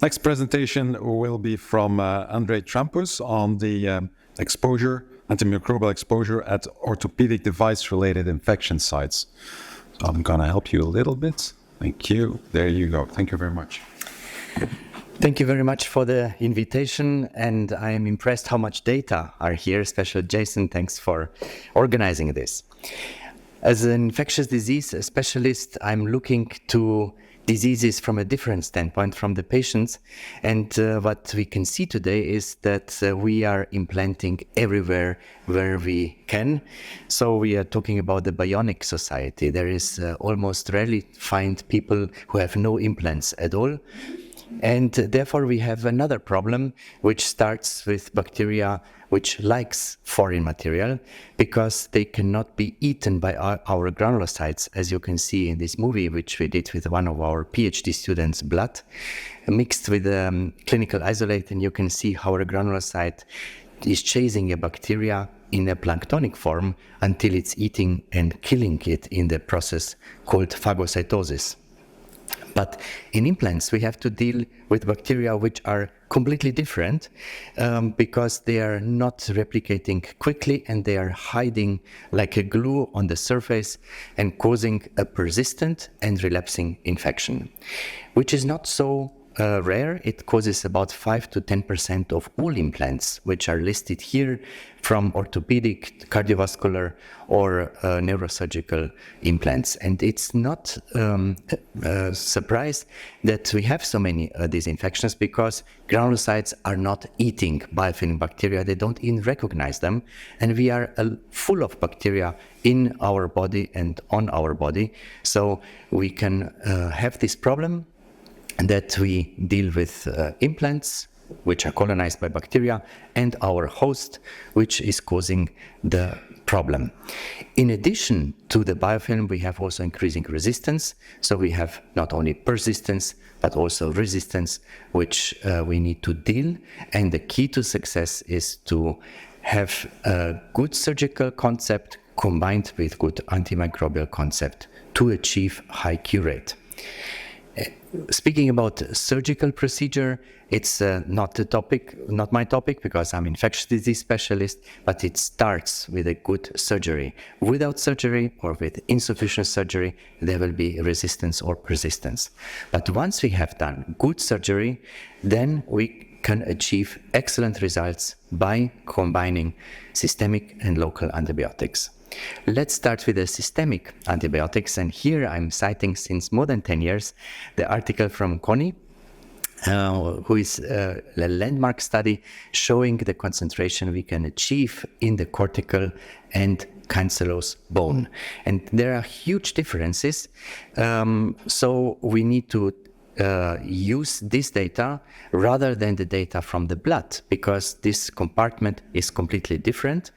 Next presentation will be from Andrej Trampuz on the antimicrobial exposure at orthopedic device-related infection sites. So I'm going to help you a little bit. Thank you. There you go. Thank you very much. Thank you very much for the invitation, and I am impressed how much data are here, especially Jason. Thanks for organizing this. As an infectious disease specialist, I'm looking to diseases from a different standpoint from the patients, and what we can see today is that we are implanting everywhere where we can. So we are talking about the bionic society. There is almost rarely find people who have no implants at all. And therefore we have another problem, which starts with bacteria which likes foreign material because they cannot be eaten by our granulocytes, as you can see in this movie, which we did with one of our PhD students' blood, mixed with clinical isolate, and you can see how a granulocyte is chasing a bacteria in a planktonic form until it's eating and killing it in the process called phagocytosis. But in implants, we have to deal with bacteria which are completely different because they are not replicating quickly and they are hiding like a glue on the surface and causing a persistent and relapsing infection, which is not so rare. It causes about 5 to 10% of all implants, which are listed here, from orthopedic, cardiovascular, or neurosurgical implants. And it's not a surprise that we have so many these infections because granulocytes are not eating biofilm bacteria. They don't even recognize them. And we are full of bacteria in our body and on our body. So we can have this problem that we deal with implants, which are colonized by bacteria, and our host, which is causing the problem. In addition to the biofilm, we have also increasing resistance. So we have not only persistence, but also resistance, which we need to deal. And the key to success is to have a good surgical concept combined with good antimicrobial concept to achieve high cure rate. Speaking about surgical procedure, it's not my topic because I'm infectious disease specialist, but it starts with a good surgery. Without surgery or with insufficient surgery, there will be resistance or persistence. But once we have done good surgery, then we can achieve excellent results by combining systemic and local antibiotics. Let's start with the systemic antibiotics, and here I'm citing since more than 10 years the article from Connie, who is a landmark study showing the concentration we can achieve in the cortical and cancellous bone. And there are huge differences, so we need to use this data rather than the data from the blood, because this compartment is completely different,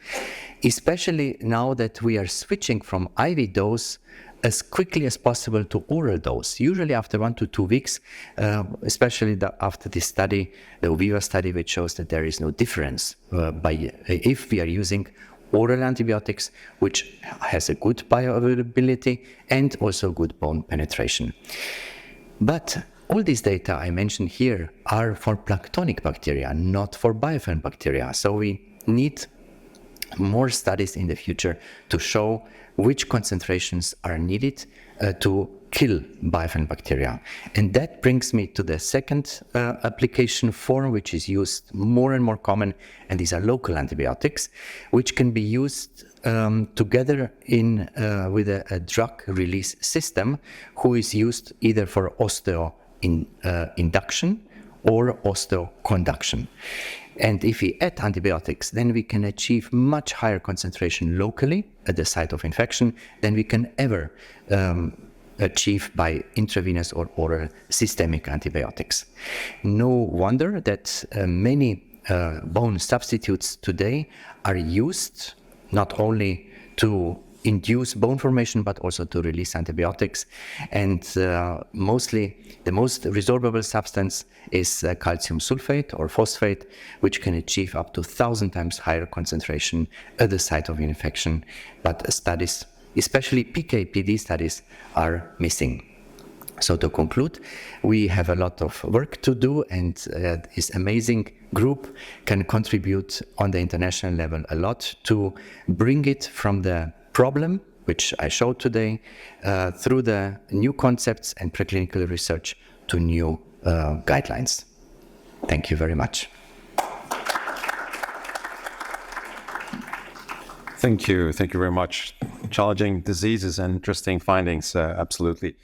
especially now that we are switching from IV dose as quickly as possible to oral dose, usually after 1 to 2 weeks, especially after this study, the VIVA study, which shows that there is no difference if we are using oral antibiotics, which has a good bioavailability and also good bone penetration. But all these data I mentioned here are for planktonic bacteria, not for biofilm bacteria. So we need more studies in the future to show which concentrations are needed to kill biofilm bacteria. And that brings me to the second application form, which is used more and more common, and these are local antibiotics, which can be used together with a drug release system, who is used either for induction or osteoconduction. And if we add antibiotics, then we can achieve much higher concentration locally at the site of infection than we can ever achieve by intravenous or oral systemic antibiotics. No wonder that many bone substitutes today are used not only to induce bone formation, but also to release antibiotics. And mostly the most resorbable substance is calcium sulfate or phosphate, which can achieve up to 1,000 times higher concentration at the site of infection. But studies, especially PK/PD studies, are missing. So to conclude, we have a lot of work to do, and this amazing group can contribute on the international level a lot to bring it from the problem, which I showed today, through the new concepts and preclinical research to new guidelines. Thank you very much. Thank you very much. Challenging diseases and interesting findings, absolutely.